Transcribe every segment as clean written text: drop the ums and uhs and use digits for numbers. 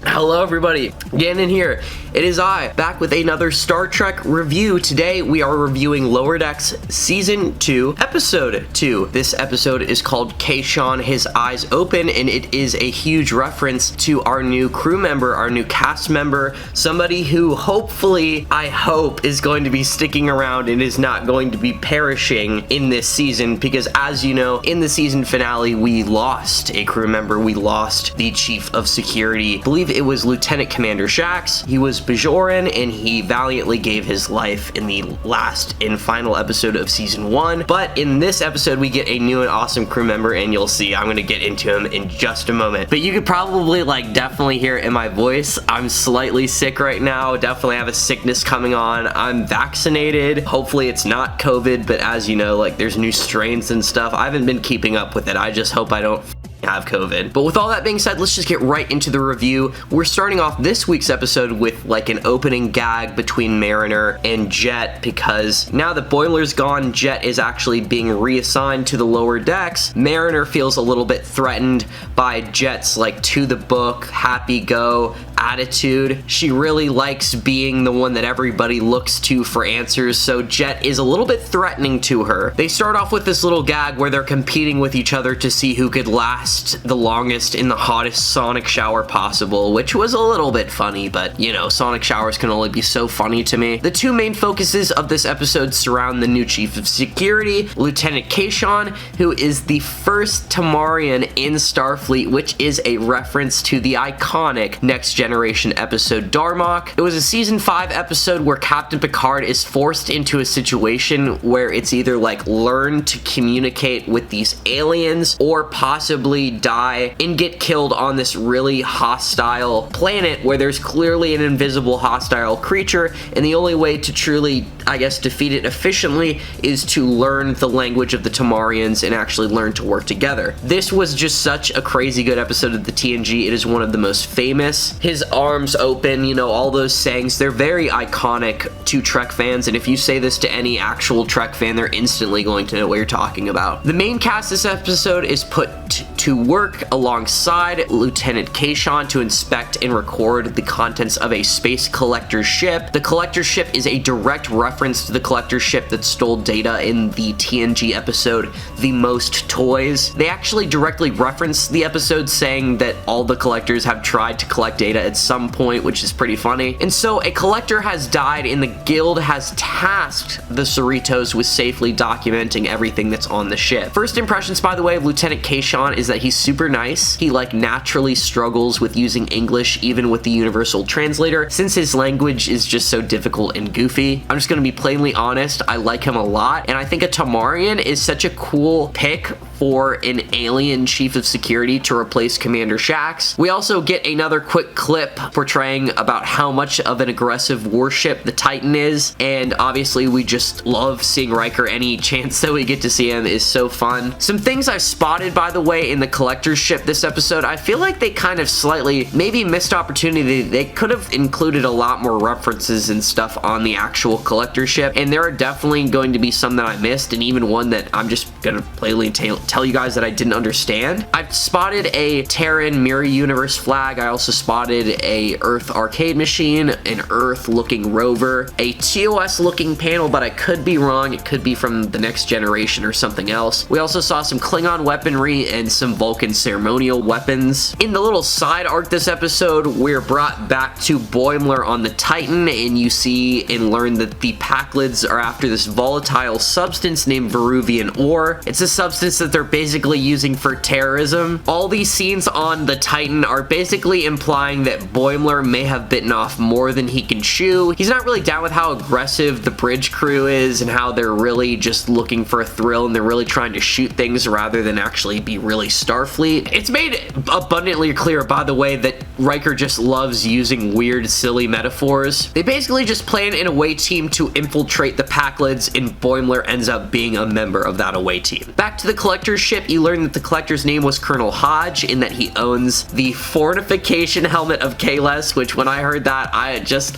Hello everybody, Gannon here. It is I, back with another Star Trek review. Today we are reviewing Lower Decks Season 2, Episode 2. This episode is called Kayshon, His Eyes Open, and it is a huge reference to our new crew member, our new cast member, somebody who hopefully, I hope, is going to be sticking around and is not going to be perishing in this season, because as you know, in the season finale, we lost a crew member. We lost the Chief of Security. I believe it was Lieutenant Commander Shax. He was Bajoran, and he valiantly gave his life in the last and final episode of Season 1. But in this episode, we get a new and awesome crew member, and you'll see. I'm going to get into him in just a moment. But you could probably, definitely hear it in my voice. I'm slightly sick right now. Definitely have a sickness coming on. I'm vaccinated. Hopefully it's not COVID, but as you know, there's new strains and stuff. I haven't been keeping up with it. I just hope I don't have COVID. But with all that being said, let's just get right into the review. We're starting off this week's episode with an opening gag between Mariner and Jett, because now that Boimler's gone, Jett is actually being reassigned to the lower decks. Mariner feels a little bit threatened by Jett's to the book, happy go attitude. She really likes being the one that everybody looks to for answers, so Jett is a little bit threatening to her. They start off with this little gag where they're competing with each other to see who could last the longest in the hottest sonic shower possible, which was a little bit funny, but you know, sonic showers can only be so funny to me. The two main focuses of this episode surround the new Chief of Security, Lieutenant Kayshon, who is the first Tamarian in Starfleet, which is a reference to the iconic Next Generation episode Darmok. It was a Season 5 episode where Captain Picard is forced into a situation where it's either learn to communicate with these aliens or possibly die and get killed on this really hostile planet where there's clearly an invisible hostile creature, and the only way to truly, defeat it efficiently is to learn the language of the Tamarians and actually learn to work together. This was just such a crazy good episode of the TNG. It is one of the most famous. His arms open, all those sayings, they're very iconic to Trek fans, and if you say this to any actual Trek fan, they're instantly going to know what you're talking about. The main cast this episode is put to work alongside Lieutenant Kayshon to inspect and record the contents of a space collector ship. The collector ship is a direct reference to the collector ship that stole data in the TNG episode The Most Toys. They actually directly reference the episode, saying that all the collectors have tried to collect data at some point, which is pretty funny. And so a collector has died, and the guild has tasked the Cerritos with safely documenting everything that's on the ship. First impressions, by the way, of Lieutenant Kayshon is that he's super nice. He naturally struggles with using English even with the universal translator, since his language is just so difficult and goofy. I'm just gonna be plainly honest, I like him a lot, and I think a Tamarian is such a cool pick for an alien Chief of Security to replace Commander Shax. We also get another quick clip portraying about how much of an aggressive warship the Titan is, and obviously we just love seeing Riker. Any chance that we get to see him is so fun. Some things I've spotted, by the way, in the collector's ship this episode, I feel like they kind of slightly maybe missed opportunity. They could have included a lot more references and stuff on the actual collector ship, and there are definitely going to be some that I missed, and even one that I'm just gonna plainly tell you guys that I didn't understand. I've spotted a Terran Mirror Universe flag. I also spotted a Earth arcade machine, an Earth looking rover, a TOS looking panel, but I could be wrong. It could be from the Next Generation or something else. We also saw some Klingon weaponry and some Vulcan ceremonial weapons. In the little side arc this episode, we're brought back to Boimler on the Titan, and you see and learn that the Packlids are after this volatile substance named Veruvian ore. It's a substance that they're basically using for terrorism. All these scenes on the Titan are basically implying that Boimler may have bitten off more than he can chew. He's not really down with how aggressive the bridge crew is and how they're really just looking for a thrill, and they're really trying to shoot things rather than actually be really Starfleet. It's made abundantly clear, by the way, that Riker just loves using weird, silly metaphors. They basically just plan an away team to infiltrate the Packlids, and Boimler ends up being a member of that away team. Back to the collector's ship, you learn that the collector's name was Colonel Hodge, and that he owns the fortification helmet of Kahless, which when I heard that,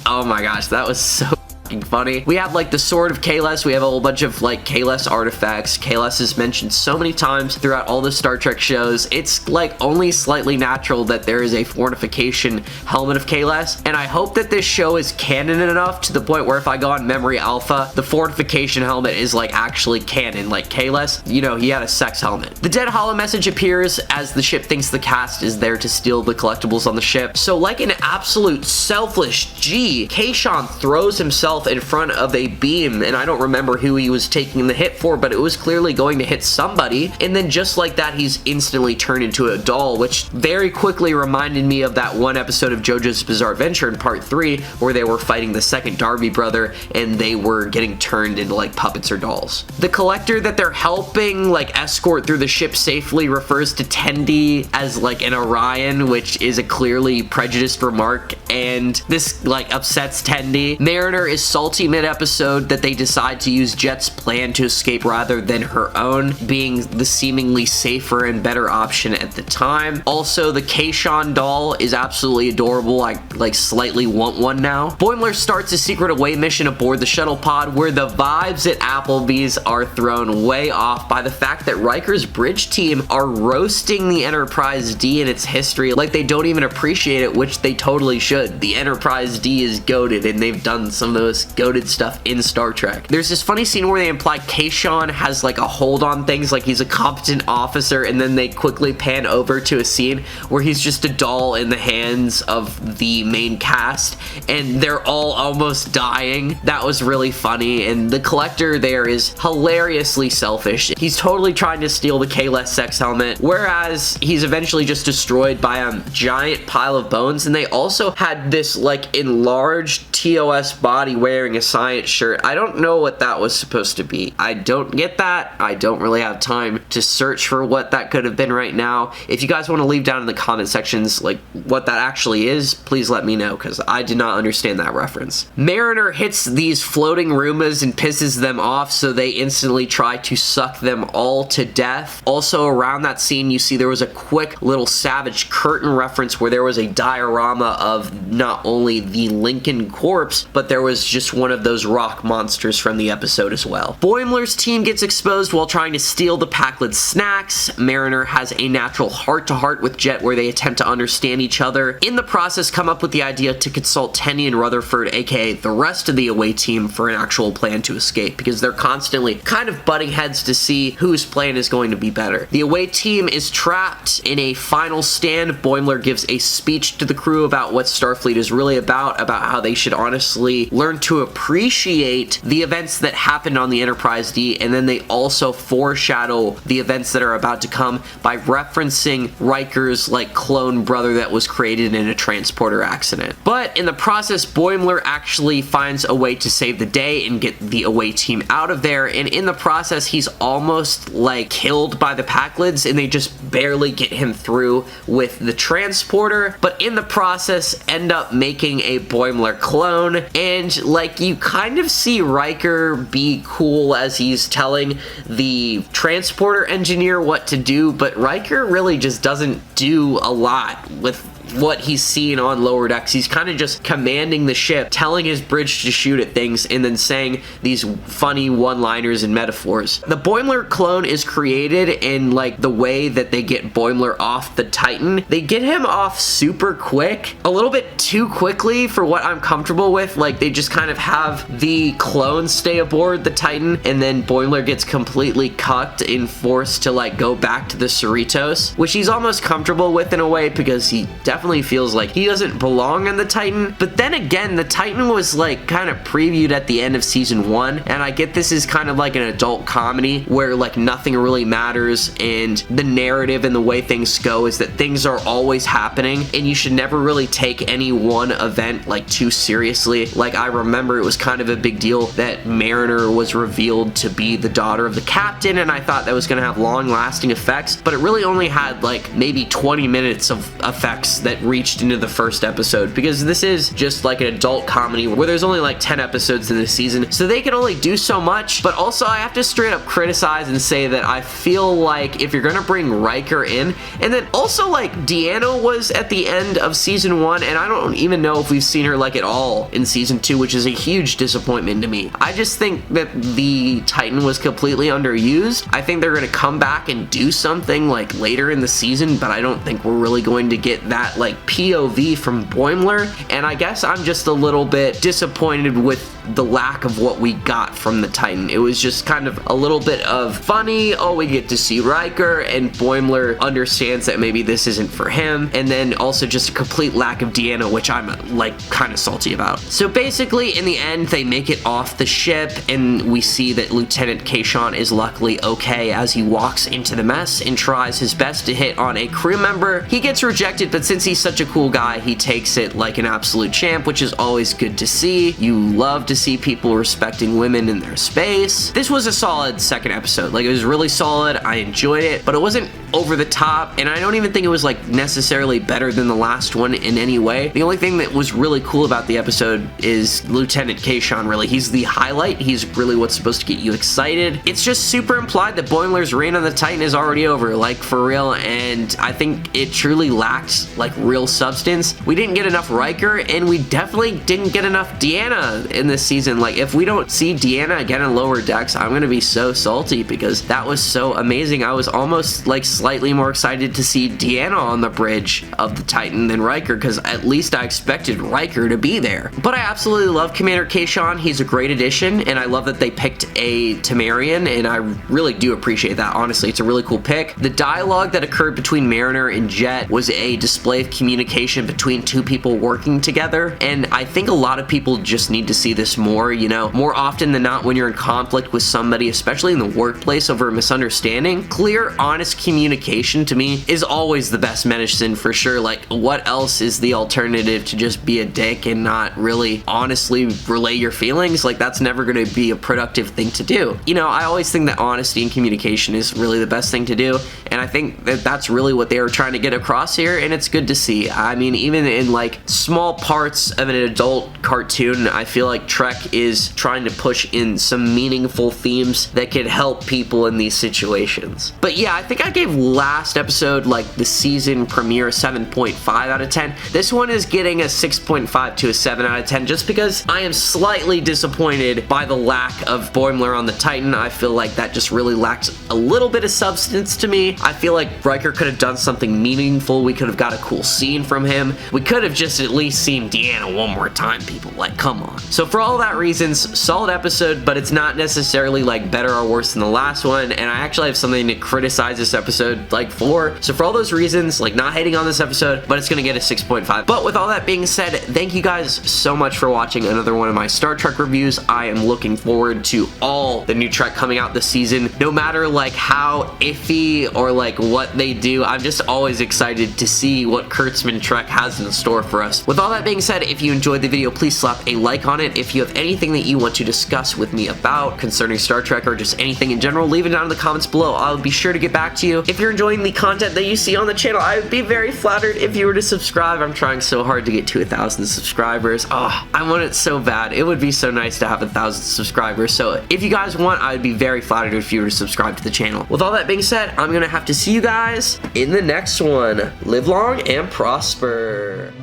oh my gosh, that was so fucking funny. We have like the sword of Kahless. We have a whole bunch of like Kahless artifacts. Kahless is mentioned so many times throughout all the Star Trek shows. It's like only slightly natural that there is a fortification helmet of Kahless, and I hope that this show is canon enough to the point where if I go on Memory Alpha, the fortification helmet is like actually canon. Like Kahless, you know, he had a sex helmet. The dead hollow message appears as the ship thinks the cast is there to steal the collectibles on the ship. So like an absolute selfish G, Kayshon throws himself in front of a beam, and I don't remember who he was taking the hit for, but it was clearly going to hit somebody, and then just like that, he's instantly turned into a doll, which very quickly reminded me of that one episode of JoJo's Bizarre Adventure in part 3 where they were fighting the second Darby brother and they were getting turned into like puppets or dolls. The collector that they're helping like escort through the ship safely refers to Tendi as like an Orion, which is a clearly prejudiced remark, and this like upsets Tendi. Mariner is salty mid-episode that they decide to use Jett's plan to escape rather than her own, being the seemingly safer and better option at the time. Also, the Kayshon doll is absolutely adorable. I like slightly want one now. Boimler starts a secret away mission aboard the shuttle pod where the vibes at Applebee's are thrown way off by the fact that Riker's bridge team are roasting the Enterprise D and its history like they don't even appreciate it, which they totally should. The Enterprise D is goated, and they've done some of those goated stuff in Star Trek. There's this funny scene where they imply Kayshon has like a hold on things, like he's a competent officer, and then they quickly pan over to a scene where he's just a doll in the hands of the main cast, and they're all almost dying. That was really funny, and the collector there is hilariously selfish. He's totally trying to steal the Kahless sex helmet, whereas he's eventually just destroyed by a giant pile of bones, and they also had this like enlarged TOS body wearing a science shirt. I don't know what that was supposed to be. I don't get that. I don't really have time to search for what that could have been right now. If you guys want to leave down in the comment sections like what that actually is, please let me know, because I did not understand that reference. Mariner hits these floating Roombas and pisses them off, so they instantly try to suck them all to death. Also around that scene, you see there was a quick little Savage Curtain reference where there was a diorama of not only the Lincoln corpse, but there was just one of those rock monsters from the episode as well. Boimler's team gets exposed while trying to steal the Pakled snacks. Mariner has a natural heart-to-heart with Jett where they attempt to understand each other. In the process, come up with the idea to consult Tenny and Rutherford, aka the rest of the away team, for an actual plan to escape, because they're constantly kind of butting heads to see whose plan is going to be better. The away team is trapped in a final stand. Boimler gives a speech to the crew about what Starfleet is really about how they should honestly learn to appreciate the events that happened on the Enterprise D, and then they also foreshadow the events that are about to come by referencing Riker's like clone brother that was created in a transporter accident. But in the process, Boimler actually finds a way to save the day and get the away team out of there, and in the process he's almost like killed by the Paklids, and they just barely get him through with the transporter, but in the process end up making a Boimler clone, and like you kind of see Riker be cool as he's telling the transporter engineer what to do, but Riker really just doesn't do a lot with what he's seen on lower decks. He's kind of just commanding the ship, telling his bridge to shoot at things, and then saying these funny one-liners and metaphors. The Boimler clone is created in like the way that they get Boimler off the Titan. They get him off super quick, a little bit too quickly for what I'm comfortable with. Like they just kind of have the clone stay aboard the Titan, and then Boimler gets completely cucked and forced to like go back to the Cerritos, which he's almost comfortable with in a way, because he definitely feels like he doesn't belong on the Titan. But then again, the Titan was like kind of previewed at the end of season 1, and I get this is kind of like an adult comedy where like nothing really matters, and the narrative and the way things go is that things are always happening, and you should never really take any one event like too seriously. Like I remember it was kind of a big deal that Mariner was revealed to be the daughter of the captain, and I thought that was going to have long lasting effects, but it really only had like maybe 20 minutes of effects that that reached into the first episode, because this is just like an adult comedy where there's only like 10 episodes in the season, so they can only do so much. But also I have to straight up criticize and say that I feel like if you're gonna bring Riker in, and then also like Deanna was at the end of season 1, and I don't even know if we've seen her like at all in season 2, which is a huge disappointment to me. I just think that the Titan was completely underused. I think they're gonna come back and do something like later in the season, but I don't think we're really going to get that like POV from Boimler, and I guess I'm just a little bit disappointed with the lack of what we got from the Titan. It was just kind of a little bit of funny, oh, we get to see Riker, and Boimler understands that maybe this isn't for him, and then also just a complete lack of Deanna, which I'm like kind of salty about. So basically in the end they make it off the ship, and we see that Lieutenant Kayshon is luckily okay as he walks into the mess and tries his best to hit on a crew member. He gets rejected, but since he's such a cool guy, he takes it like an absolute champ, which is always good to see. You love to see people respecting women in their space. This was a solid second episode. Like, it was really solid. I enjoyed it, but it wasn't over the top, and I don't even think it was like necessarily better than the last one in any way. The only thing that was really cool about the episode is Lieutenant Kayshon. Really, he's the highlight. He's really what's supposed to get you excited. It's just super implied that Boimler's reign on the Titan is already over, like for real, and I think it truly lacked like real substance. We didn't get enough Riker, and we definitely didn't get enough Deanna in this season. Like, if we don't see Deanna again in Lower Decks, I'm gonna be so salty, because that was so amazing. I was almost like slightly more excited to see Deanna on the bridge of the Titan than Riker, because at least I expected Riker to be there. But I absolutely love Commander Kayshon. He's a great addition, and I love that they picked a Tamarian, and I really do appreciate that. Honestly, it's a really cool pick. The dialogue that occurred between Mariner and Jett was a display of communication between two people working together, and I think a lot of people just need to see this more, you know, more often than not when you're in conflict with somebody, especially in the workplace over a misunderstanding. Clear, honest communication to me is always the best medicine for sure. Like, what else is the alternative to just be a dick and not really honestly relay your feelings? Like, that's never going to be a productive thing to do. You know, I always think that honesty and communication is really the best thing to do, and I think that that's really what they were trying to get across here, and it's good to see. I mean, even in like small parts of an adult cartoon, I feel like Trek is trying to push in some meaningful themes that could help people in these situations. But yeah, I think I gave last episode, like the season premiere, a 7.5 out of 10. This one is getting a 6.5 to a 7 out of 10, just because I am slightly disappointed by the lack of Boimler on the Titan. I feel like that just really lacked a little bit of substance to me. I feel like Riker could have done something meaningful. We could have got a cool scene from him. We could have just at least seen Deanna one more time, people. Like, come on. So for all that reasons, solid episode, but it's not necessarily like better or worse than the last one, and I actually have something to criticize this episode like for. So for all those reasons, like, not hating on this episode, but it's gonna get a 6.5. But with all that being said, thank you guys so much for watching another one of my Star Trek reviews. I am looking forward to all the new Trek coming out this season. No matter like how iffy or like what they do, I'm just always excited to see what Kurtzman Trek has in store for us. With all that being said, if you enjoyed the video, please slap a like on it. If you have anything that you want to discuss with me about concerning Star Trek or just anything in general, leave it down in the comments below. I'll be sure to get back to you. If you're enjoying the content that you see on the channel, I would be very flattered if you were to subscribe. I'm trying so hard to get to 1,000 subscribers. Oh, I want it so bad. It would be so nice to have 1,000 subscribers. So if you guys want, I would be very flattered if you were to subscribe to the channel. With all that being said, I'm gonna have to see you guys in the next one. Live long and prosper.